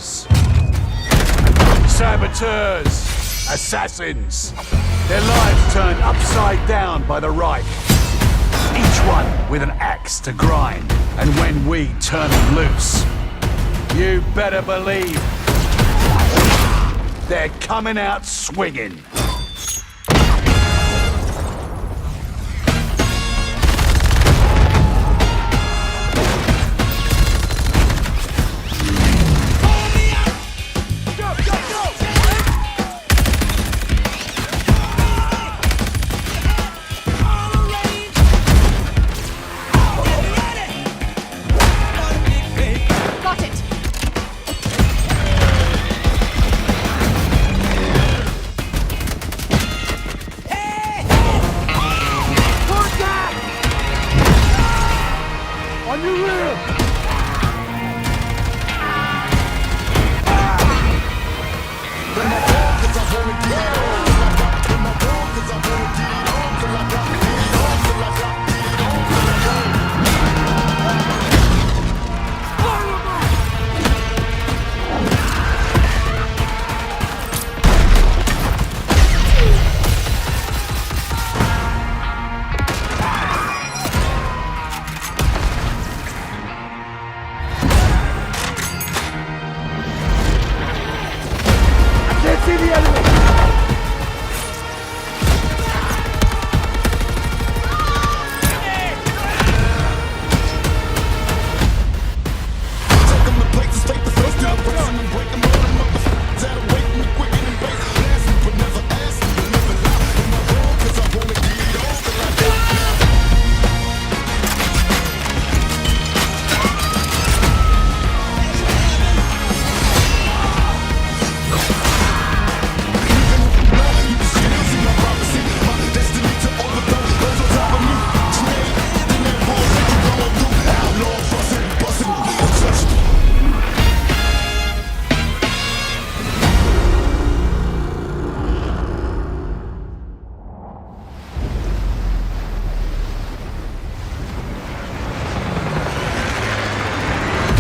traitors, saboteurs, assassins. Their lives turned upside down by the Reich. Each one with an axe to grind. And when we turn them loose, you better believe they're coming out swinging.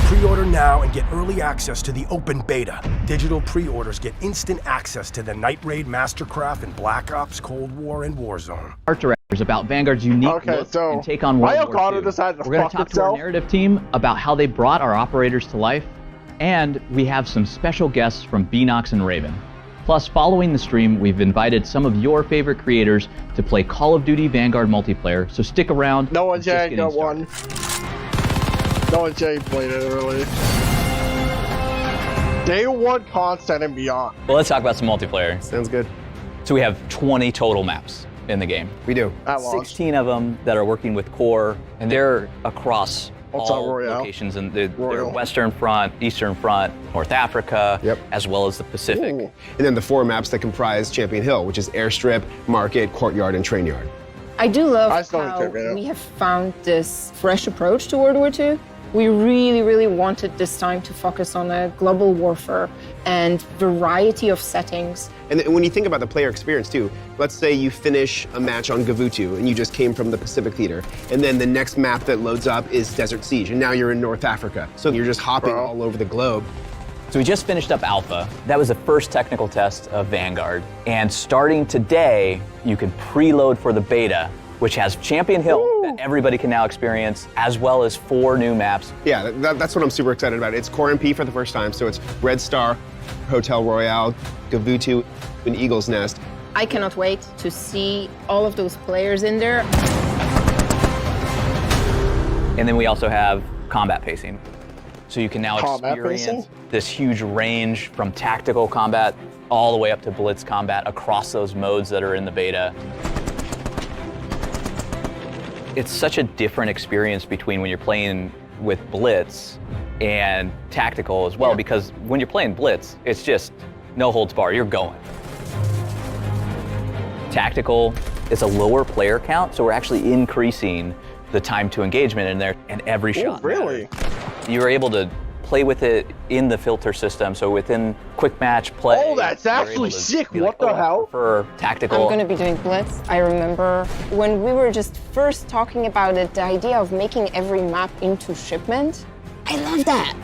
Pre-order now and get early access to the open beta. Digital pre-orders get instant access to the Night Raid, Mastercraft, and Black Ops, Cold War, and Warzone. Art directors about Vanguard's unique look and take on World War II. We're going to talk to our narrative team about how they brought our operators to life, and we have some special guests from Beanox and Raven. Plus, following the stream, we've invited some of your favorite creators to play Call of Duty Vanguard multiplayer, so stick around. No one got one. No one played it early. Day one content and beyond. Well, let's talk about some multiplayer. Sounds good. So we have 20 total maps in the game. We do. 16 of them that are working with Core, and they're across all locations. And they're Western Front, Eastern Front, North Africa, as well as the Pacific. Ooh. And then the 4 maps that comprise Champion Hill, which is Airstrip, Market, Courtyard, and Train Yard. I do love how we have found this fresh approach to World War II. We really wanted this time to focus on a global warfare and variety of settings. And when you think about the player experience too, let's say you finish a match on Gavutu and you just came from the Pacific Theater, and then the next map that loads up is Desert Siege, and now you're in North Africa. So you're just hopping all over the globe. So we just finished up Alpha. That was the first technical test of Vanguard. And starting today, you can preload for the beta, which has Champion Hill that everybody can now experience, as well as 4 new maps. Yeah, that's what I'm super excited about. It's Core MP for the first time, so it's Red Star, Hotel Royale, Gavutu, and Eagle's Nest. I cannot wait to see all of those players in there. And then we also have combat pacing. So you can now experience this huge range from tactical combat all the way up to blitz combat across those modes that are in the beta. It's such a different experience between when you're playing with Blitz and tactical as well, because when you're playing Blitz, it's just no holds barred, you're going. Tactical is a lower player count, so we're actually increasing the time to engagement in there, and every shot. Really? You're able to play with it in the filter system, so within quick match play. Oh, that's actually sick. What the hell? For tactical. I'm going to be doing Blitz. I remember when we were just first talking about it, the idea of making every map into shipment I love that.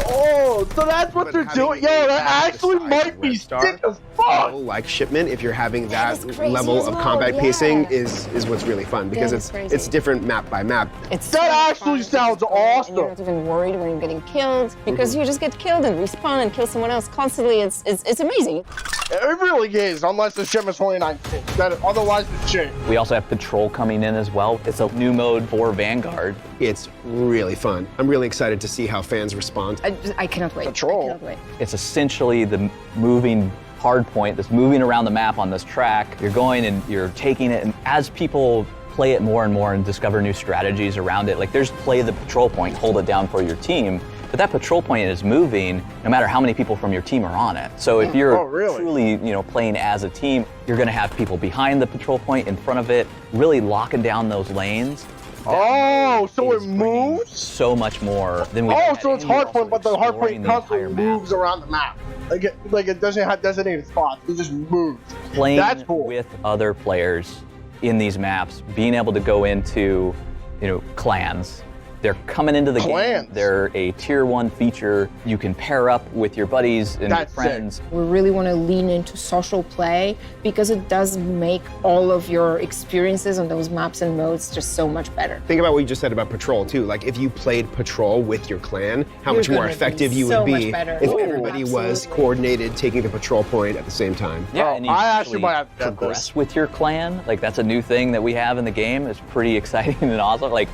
Oh, so that's what they're doing. Yo, that actually might be sick as fuck. Like shipment, if you're having that level of combat pacing, is what's really fun because it's different map by map. That actually sounds awesome. You're not even worried when you're getting killed because you just get killed and respawn and kill someone else constantly. It's amazing. It really is, unless the shipment's 29 ticks. Otherwise, it's shit. We also have Patrol coming in as well. It's a new mode for Vanguard. It's really fun. I'm really excited to see how fans respond. I cannot wait. Patrol. I cannot wait. It's essentially the moving hard point that's moving around the map on this track. You're going and you're taking it, and as people play it more and more and discover new strategies around it, like there's play the patrol point, hold it down for your team. But that patrol point is moving no matter how many people from your team are on it. So if you're truly, playing as a team, you're going to have people behind the patrol point, in front of it, really locking down those lanes. Oh, so it moves? So much more than we. Oh, so it's hard point, but the hard point constantly moves around the map. Like it doesn't have designated spots. It just moves. Playing with other players in these maps, being able to go into, clans. They're coming into the game. They're a tier 1 feature. You can pair up with your buddies and your friends. We really want to lean into social play because it does make all of your experiences on those maps and modes just so much better. Think about what you just said about Patrol too. Like if you played Patrol with your clan, how much more effective you would be if everybody was coordinated taking the patrol point at the same time. Yeah, and you I actually might have to progress with your clan. Like that's a new thing that we have in the game. It's pretty exciting and awesome. Like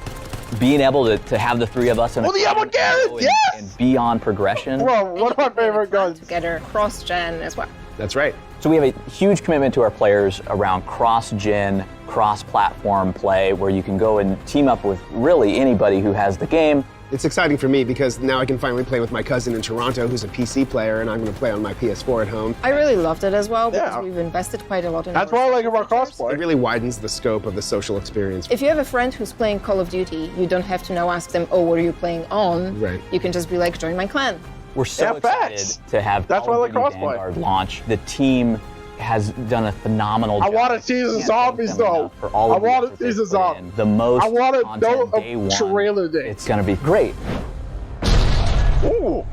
being able to have the three of us in a and be on progression. Well, one of my favorite guns. Together, cross-gen as well. That's right. So we have a huge commitment to our players around cross-gen, cross-platform play, where you can go and team up with really anybody who has the game. It's exciting for me because now I can finally play with my cousin in Toronto who's a PC player, and I'm going to play on my PS4 at home. I really loved it as well because we've invested quite a lot in it. That's what I like about crossplay. It really widens the scope of the social experience. If you have a friend who's playing Call of Duty, you don't have to now ask them, oh, what are you playing on? Right. You can just be like, join my clan. We're so excited to have Call of Duty Vanguard launch. The team has done a phenomenal job. I want to see the zombies though. I want to see the zombies. The most I want to know day a one. trailer day. It's going to be great. Ooh.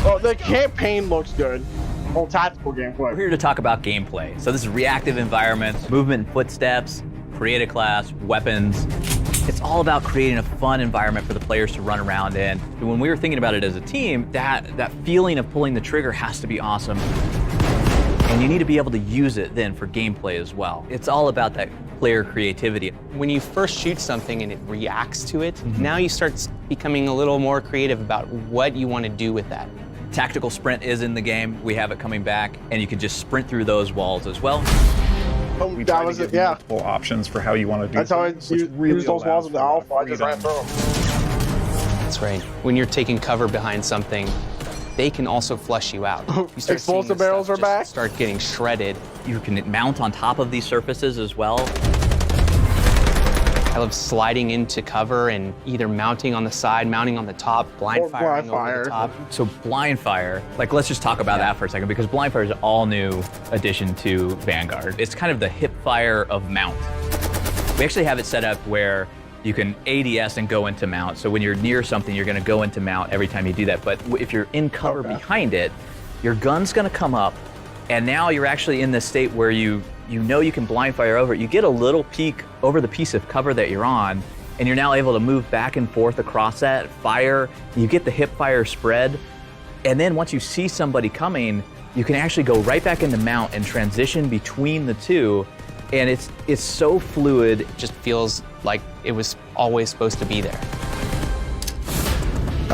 Oh, the campaign looks good. Whole tactical gameplay. We're here to talk about gameplay. So this is reactive environments, movement and footsteps, create a class, weapons. It's all about creating a fun environment for the players to run around in. When we were thinking about it as a team, that feeling of pulling the trigger has to be awesome. And you need to be able to use it then for gameplay as well. It's all about that player creativity. When you first shoot something and it reacts to it, now you start becoming a little more creative about what you want to do with that. Tactical sprint is in the game. We have it coming back, and you can just sprint through those walls as well. We try to give multiple options for how you want to do That's how I use those walls in the alpha. I just ran through them. That's right. When you're taking cover behind something, they can also flush you out. You start Explosive barrels are back. Start getting shredded. You can mount on top of these surfaces as well. I love sliding into cover and either mounting on the side, mounting on the top, blind firing over the top. So blind fire, like let's just talk about that for a second, because blind fire is an all new addition to Vanguard. It's kind of the hip fire of mount. We actually have it set up where you can ADS and go into mount. So when you're near something, you're gonna go into mount every time you do that. But if you're in cover behind it, your gun's gonna come up, and now you're actually in this state where you know you can blind fire over it. You get a little peek over the piece of cover that you're on, and you're now able to move back and forth across that, fire, you get the hip fire spread, and then once you see somebody coming, you can actually go right back into mount and transition between the two, and it's so fluid. It just feels like it was always supposed to be there.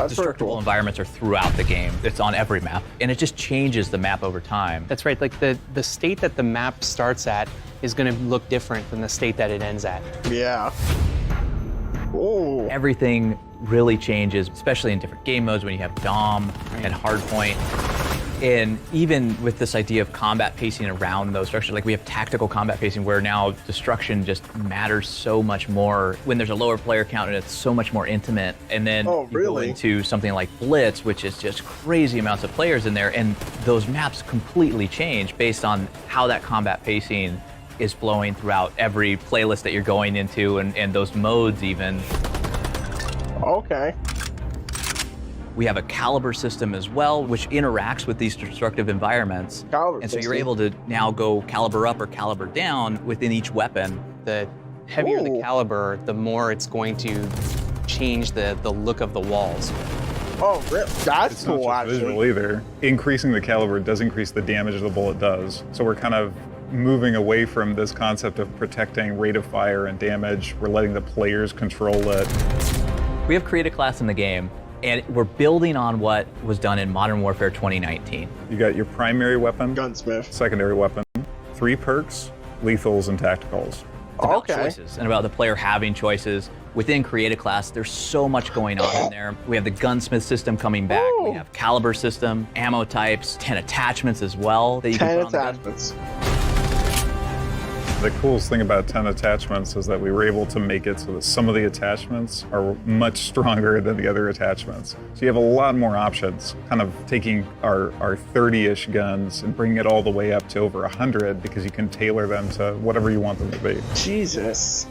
Destructible environments are throughout the game. It's on every map, and it just changes the map over time. That's right. Like the state that the map starts at is going to look different than the state that it ends at. Yeah. Ooh. Everything really changes, especially in different game modes when you have Dom and Hardpoint. And even with this idea of combat pacing around those structures, like we have tactical combat pacing where now destruction just matters so much more when there's a lower player count and it's so much more intimate. And then you go into something like Blitz, which is just crazy amounts of players in there, and those maps completely change based on how that combat pacing is flowing throughout every playlist that you're going into and those modes even. Okay. We have a caliber system as well, which interacts with these destructive environments. And so you're able to now go caliber up or caliber down within each weapon. The heavier the caliber, the more it's going to change the look of the walls. Oh, really? That's cool, actually. Visual either. Increasing the caliber does increase the damage the bullet does. So we're kind of moving away from this concept of protecting rate of fire and damage. We're letting the players control it. We have created a class in the game, and we're building on what was done in Modern Warfare 2019. You got your primary weapon, gunsmith, secondary weapon, 3 perks, lethals, and tacticals. It's about choices and about the player having choices. Within Create a Class, there's so much going on in there. We have the gunsmith system coming back. We have caliber system, ammo types, 10 attachments as well that you can put on the gun. The coolest thing about 10 attachments is that we were able to make it so that some of the attachments are much stronger than the other attachments. So you have a lot more options, kind of taking our 30-ish guns and bringing it all the way up to over 100 because you can tailor them to whatever you want them to be. Jesus.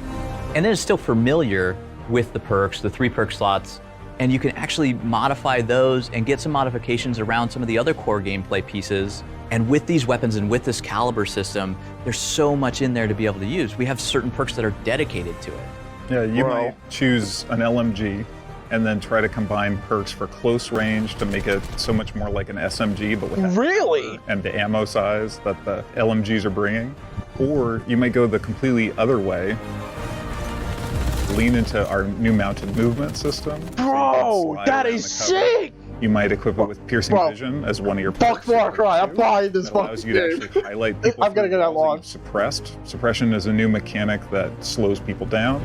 And then it's still familiar with the perks, the 3 perk slots, and you can actually modify those and get some modifications around some of the other core gameplay pieces. And with these weapons and with this caliber system, there's so much in there to be able to use. We have certain perks that are dedicated to it. Yeah, you might choose an LMG and then try to combine perks for close range to make it so much more like an SMG, but with that and the ammo size that the LMGs are bringing. Or you might go the completely other way, lean into our new mounted movement system. Bro, that is sick! You might equip it with piercing vision as one of your perks. Fuck Far Cry, I'm buying this fucking allows you to actually highlight people. I'm gonna get that long. Suppressed. Suppression is a new mechanic that slows people down.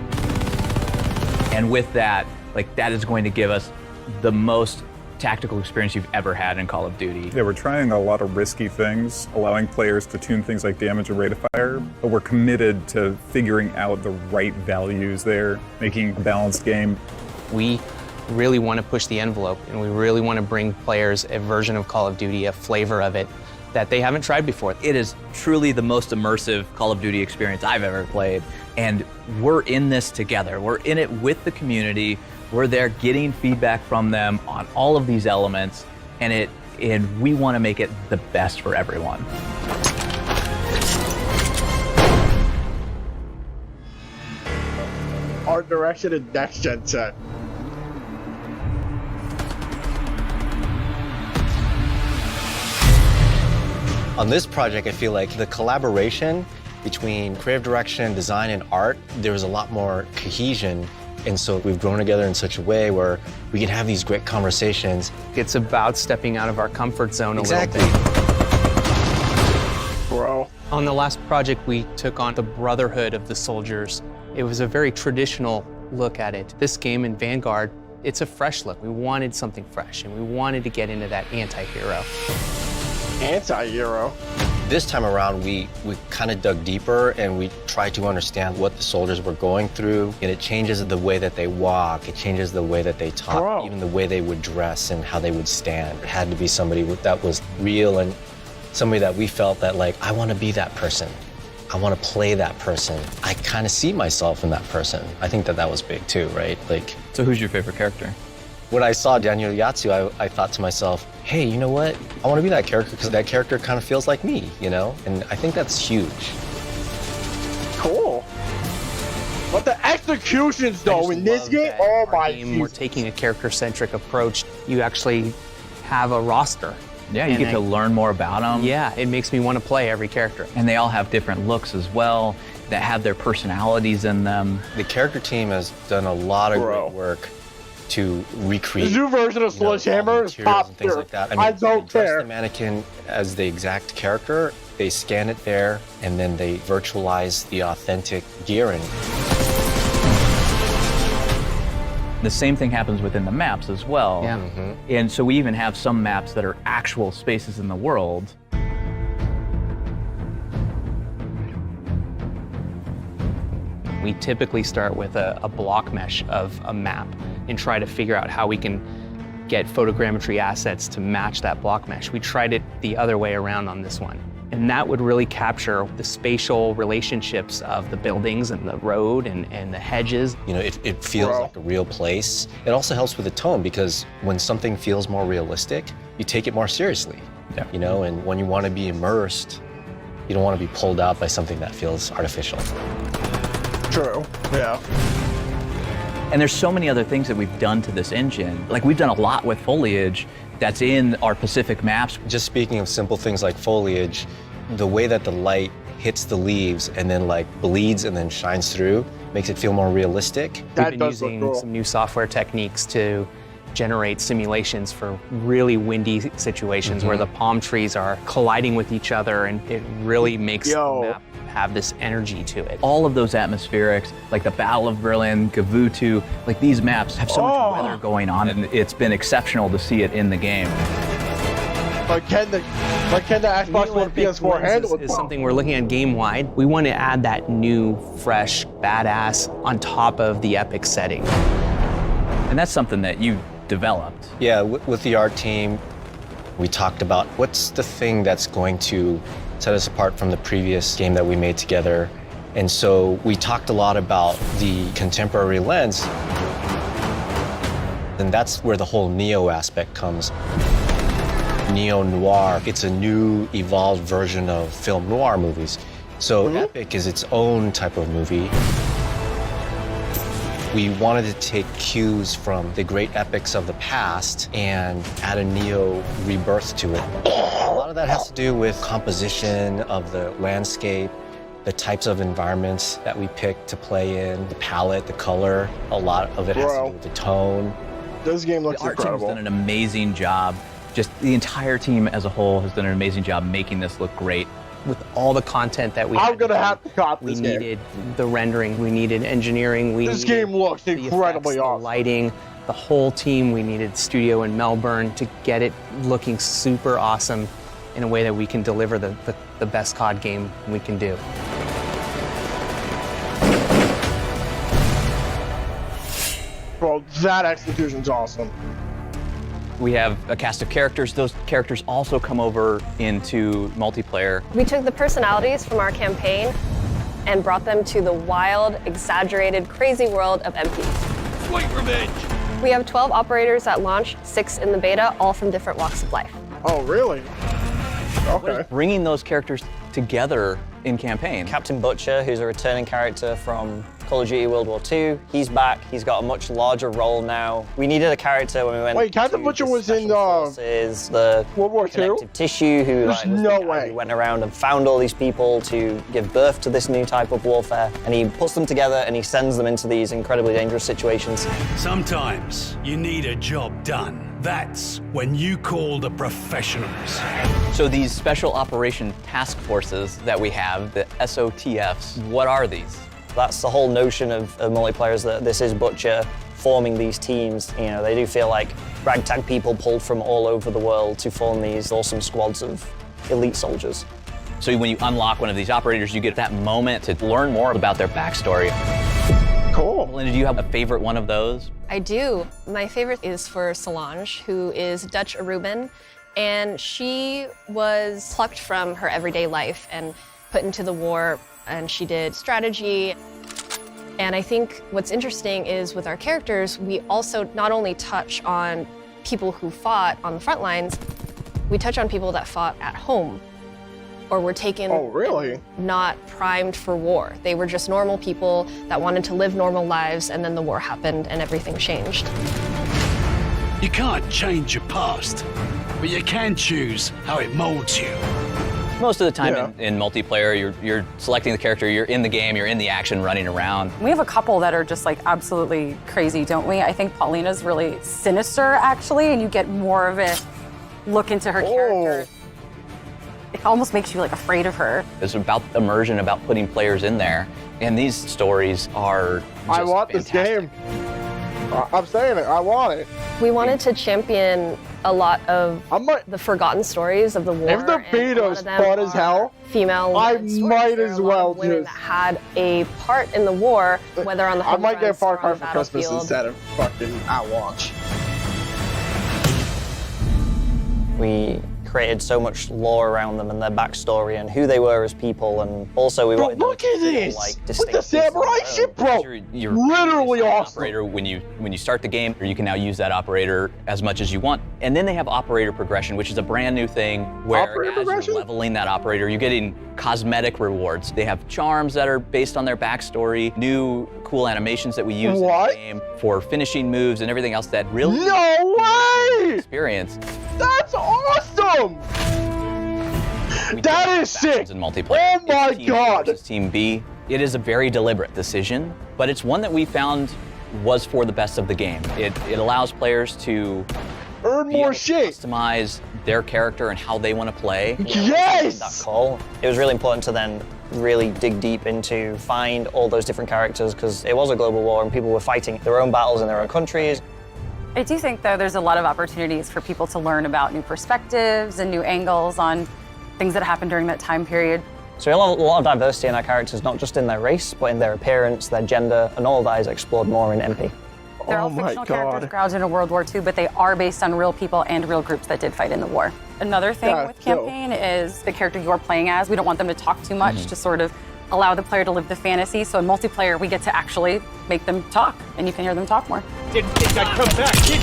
And with that, like, that is going to give us the most tactical experience you've ever had in Call of Duty. Yeah, we're trying a lot of risky things, allowing players to tune things like damage and rate of fire, but we're committed to figuring out the right values there, making a balanced game. We really want to push the envelope, and we really want to bring players a version of Call of Duty, a flavor of it that they haven't tried before. It is truly the most immersive Call of Duty experience I've ever played, and we're in this together. We're in it with the community. We're there getting feedback from them on all of these elements, and we want to make it the best for everyone. Art direction and next gen set. On this project, I feel like the collaboration between creative direction, design, and art, there was a lot more cohesion. And so we've grown together in such a way where we can have these great conversations. It's about stepping out of our comfort zone a little bit. Bro. On the last project, we took on the brotherhood of the soldiers. It was a very traditional look at it. This game in Vanguard, it's a fresh look. We wanted something fresh, and we wanted to get into that anti-hero. Anti-hero? This time around, we kind of dug deeper and we tried to understand what the soldiers were going through. And it changes the way that they walk, it changes the way that they talk, even the way they would dress and how they would stand. It had to be somebody that was real and somebody that we felt that, like, I want to be that person. I want to play that person. I kind of see myself in that person. I think that was big too, right? Like. So who's your favorite character? When I saw Daniel Yatsu, I thought to myself, hey, you know what? I want to be that character because that character kind of feels like me, you know? And I think that's huge. Cool. But the executions, though, in this game, oh my God. We're taking a character-centric approach. You actually have a roster. Yeah, you get to learn more about them. Yeah, it makes me want to play every character. And they all have different looks as well, that have their personalities in them. The character team has done a lot of great work to recreate. The new version of Sledgehammer is top tier. Like that. I don't care. The mannequin as the exact character, they scan it there, and then they virtualize the authentic gearing. The same thing happens within the maps as well. Yeah. And so we even have some maps that are actual spaces in the world. We typically start with a block mesh of a map and try to figure out how we can get photogrammetry assets to match that block mesh. We tried it the other way around on this one. And that would really capture the spatial relationships of the buildings and the road and the hedges. You know, it feels like a real place. It also helps with the tone because when something feels more realistic, you take it more seriously. Yeah. You know, and when you want to be immersed, you don't want to be pulled out by something that feels artificial. True, yeah. And there's so many other things that we've done to this engine. Like, we've done a lot with foliage that's in our Pacific maps. Just speaking of simple things like foliage, the way that the light hits the leaves and then like bleeds and then shines through makes it feel more realistic. We've been using some new software techniques to generate simulations for really windy situations where the palm trees are colliding with each other, and it really makes the map have this energy to it. All of those atmospherics, like the Battle of Berlin, Gavutu, like these maps have so much weather going on, and it's been exceptional to see it in the game. But can the Xbox One PS4 handle it? Is something we're looking at game-wide. We want to add that new, fresh, badass on top of the epic setting. And that's something that you developed. Yeah, with the art team, we talked about what's the thing that's going to set us apart from the previous game that we made together. And so we talked a lot about the contemporary lens. And that's where the whole neo aspect comes. Neo-noir, it's a new, evolved version of film noir movies. So epic is its own type of movie. We wanted to take cues from the great epics of the past and add a neo rebirth to it. A lot of that has to do with composition of the landscape, the types of environments that we pick to play in, the palette, the color. A lot of it has to do with the tone. This game looks incredible. The art team's done an amazing job. Just the entire team as a whole has done an amazing job making this look great. With all the content that we I'm gonna have to cop this game. We needed the rendering, we needed engineering, this game looks incredibly awesome. The lighting, the whole team. We needed studio in Melbourne to get it looking super awesome in a way that we can deliver the best COD game we can do. Bro, that execution's awesome. We have a cast of characters. Those characters also come over into multiplayer. We took the personalities from our campaign and brought them to the wild, exaggerated, crazy world of MP. Sweet revenge! We have 12 operators at launch, 6 in the beta, all from different walks of life. Oh, really? Okay. Bringing those characters together in campaign. Captain Butcher, who's a returning character from Call of Duty World War II. He's back. He's got a much larger role now. We needed a character when we went. Wait, Captain Butcher was in the World War II? Connective Tissue, who There's no way. Who went around and found all these people to give birth to this new type of warfare, and he puts them together and he sends them into these incredibly dangerous situations. Sometimes you need a job done. That's when you call the professionals. So these special operation task forces that we have, the SOTFs, what are these? That's the whole notion of multiplayer, is that this is Butcher forming these teams. You know, they do feel like ragtag people pulled from all over the world to form these awesome squads of elite soldiers. So when you unlock one of these operators, you get that moment to learn more about their backstory. Cool. Melinda, do you have a favorite one of those? I do. My favorite is for Solange, who is Dutch Aruban, and she was plucked from her everyday life and put into the war, and she did strategy. And I think what's interesting is with our characters, we also not only touch on people who fought on the front lines, we touch on people that fought at home or were taken not primed for war. They were just normal people that wanted to live normal lives, and then the war happened and everything changed. You can't change your past, but you can choose how it molds you. Most of the time in multiplayer, you're selecting the character, you're in the game, you're in the action, running around. We have a couple that are just like absolutely crazy, don't we? I think Paulina's really sinister, actually, and you get more of a look into her character. It almost makes you like afraid of her. It's about immersion, about putting players in there. And these stories are just I want fantastic. this game. I'm saying it, I want it. We wanted to champion a lot of the forgotten stories of the war. If the beta's fun as hell, female I might as well women that had a part in the war, whether on the home I might get Far Cry front or for Christmas battlefield. instead of fucking at launch. We created so much lore around them and their backstory and who they were as people, and also we wanted look at this! With the samurai ship, bro! You're literally awesome. Operator, when you start the game, you can now use that operator as much as you want. And then they have operator progression, which is a brand new thing where as you're leveling that operator, you're getting cosmetic rewards. They have charms that are based on their backstory, new cool animations that we use in the game for finishing moves and everything else that really experience. That's awesome! That is sick! In multiplayer. Oh my god! It's Team B. It is a very deliberate decision, but it's one that we found was for the best of the game. It allows players to earn more shit, customize their character and how they want to play. Yes! That call. It was really important to then really dig deep into find all those different characters, because it was a global war and people were fighting their own battles in their own countries. I do think, though, there's a lot of opportunities for people to learn about new perspectives and new angles on things that happened during that time period. So a lot of diversity in our characters, not just in their race, but in their appearance, their gender, and all of that is explored more in MP. They're all fictional characters grounded in World War II, but they are based on real people and real groups that did fight in the war. Another thing with campaign is the character you're playing as. We don't want them to talk too much to sort of allow the player to live the fantasy. So in multiplayer, we get to actually make them talk, and you can hear them talk more. Didn't think I'd come back, kid.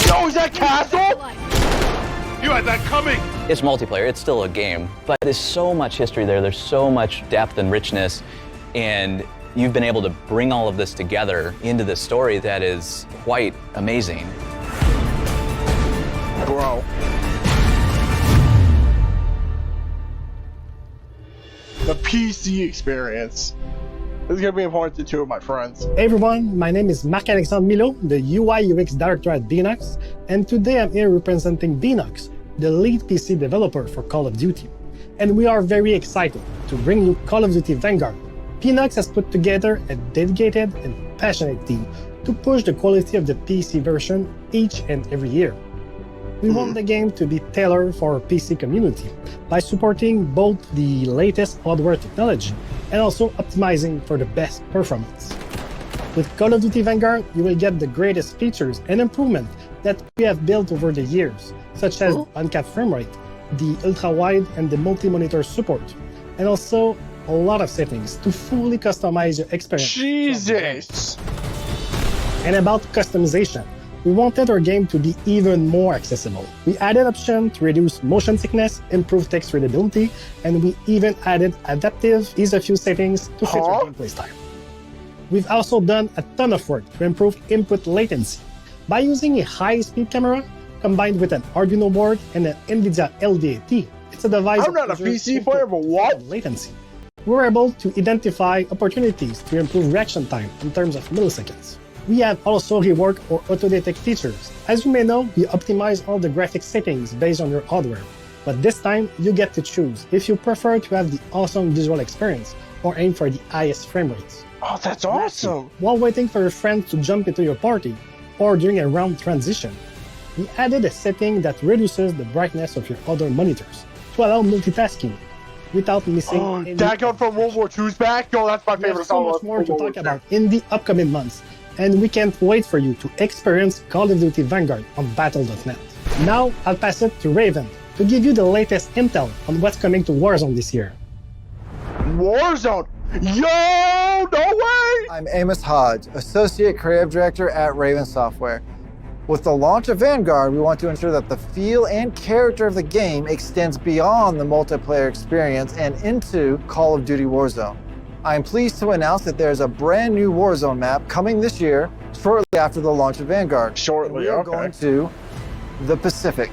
Yo, is that Castle? You had that coming. It's multiplayer, it's still a game, but there's so much history there, there's so much depth and richness, and you've been able to bring all of this together into this story that is quite amazing. Bro. The PC experience. This is going to be important to two of my friends. Hey everyone, my name is Marc-Alexandre Milo, the UI UX Director at Beenox, and today I'm here representing Beenox, the lead PC developer for Call of Duty. And we are very excited to bring you Call of Duty Vanguard. Beenox has put together a dedicated and passionate team to push the quality of the PC version each and every year. We want the game to be tailored for our PC community by supporting both the latest hardware technology and also optimizing for the best performance. With Call of Duty Vanguard, you will get the greatest features and improvements that we have built over the years, such as uncapped frame rate, the ultra-wide and the multi-monitor support, and also a lot of settings to fully customize your experience. Jesus! And about customization, we wanted our game to be even more accessible. We added options to reduce motion sickness, improve text readability, and we even added adaptive ease-of-use settings to fit your gameplay style. We've also done a ton of work to improve input latency. By using a high-speed camera combined with an Arduino board and an NVIDIA LDAT, it's a device I'm not a PC player, but what? Latency. We were able to identify opportunities to improve reaction time in terms of milliseconds. We have also reworked our auto-detect features. As you may know, we optimize all the graphics settings based on your hardware. But this time, you get to choose if you prefer to have the awesome visual experience or aim for the highest frame rates. Oh, that's awesome! While waiting for your friends to jump into your party, or during a round transition, we added a setting that reduces the brightness of your other monitors to allow multitasking without missing any... That gun from World War II's back? Yo, that's my favorite. There's so much more to talk about in the upcoming months, and we can't wait for you to experience Call of Duty Vanguard on Battle.net. Now, I'll pass it to Raven to give you the latest intel on what's coming to Warzone this year. Warzone? Yo, no way! I'm Amos Hodge, Associate Creative Director at Raven Software. With the launch of Vanguard, we want to ensure that the feel and character of the game extends beyond the multiplayer experience and into Call of Duty Warzone. I'm pleased to announce that there's a brand new Warzone map coming this year, shortly after the launch of Vanguard. Shortly, we are going to the Pacific,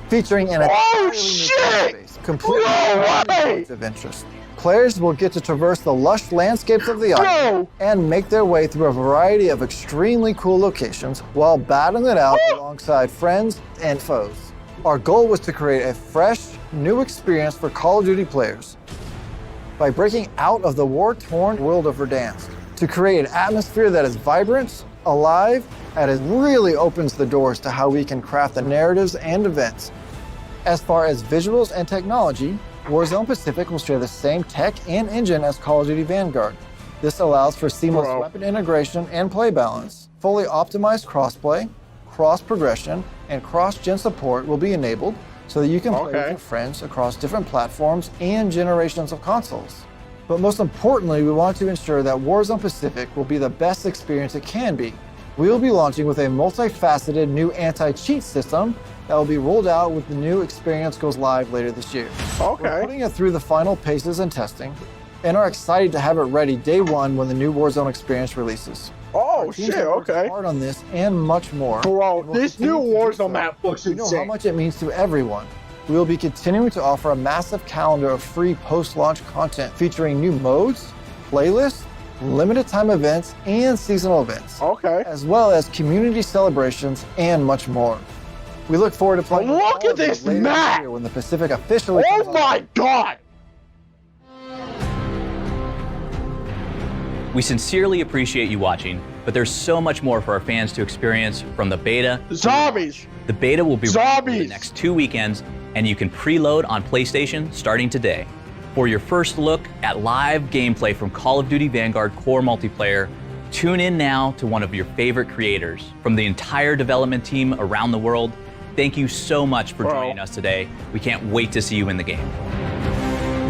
featuring an entirely new space, completely of interest. Players will get to traverse the lush landscapes of the island and make their way through a variety of extremely cool locations while battling it out alongside friends and foes. Our goal was to create a fresh, new experience for Call of Duty players by breaking out of the war-torn world of Verdansk to create an atmosphere that is vibrant, alive, and it really opens the doors to how we can craft the narratives and events. As far as visuals and technology, Warzone Pacific will share the same tech and engine as Call of Duty Vanguard. This allows for seamless weapon integration and play balance. Fully optimized crossplay, cross-progression, and cross-gen support will be enabled, so that you can play with your friends across different platforms and generations of consoles. But most importantly, we want to ensure that Warzone Pacific will be the best experience it can be. We will be launching with a multifaceted new anti-cheat system that will be rolled out when the new experience goes live later this year. We're putting it through the final paces and testing, and are excited to have it ready day one when the new Warzone experience releases. Oh shit, okay. Hard on this and much more. Bro, this new Warzone map looks insane. You know how much it means to everyone. We will be continuing to offer a massive calendar of free post-launch content featuring new modes, playlists, limited time events, and seasonal events. As well as community celebrations and much more. We look forward to playing. Look at this map! When the Pacific officially. Oh my god! We sincerely appreciate you watching, but there's so much more for our fans to experience from the beta. Zombies! The beta will be running for the next 2 weekends, and you can preload on PlayStation starting today. For your first look at live gameplay from Call of Duty Vanguard Core Multiplayer, tune in now to one of your favorite creators. From the entire development team around the world, thank you so much for joining us today. We can't wait to see you in the game.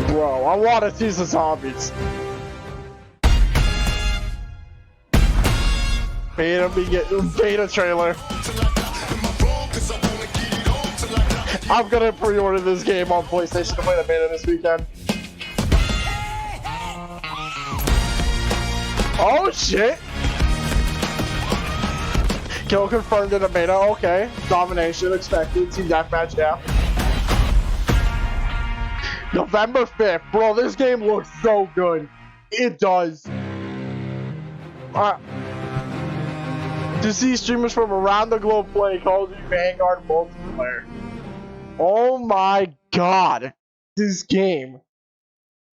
Bro, I want to see some zombies. Beta trailer. I'm gonna pre-order this game on PlayStation to play the beta this weekend. Oh shit! Kill confirmed in the beta, okay. Domination expected, team deathmatch, yeah. November 5th, bro, this game looks so good. It does. To see streamers from around the globe play Call of Duty Vanguard multiplayer. Oh my god, this game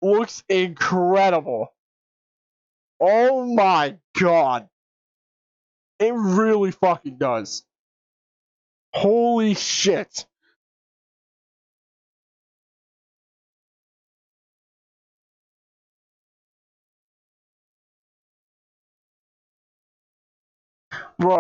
looks incredible. Oh my god. It really fucking does. Holy shit.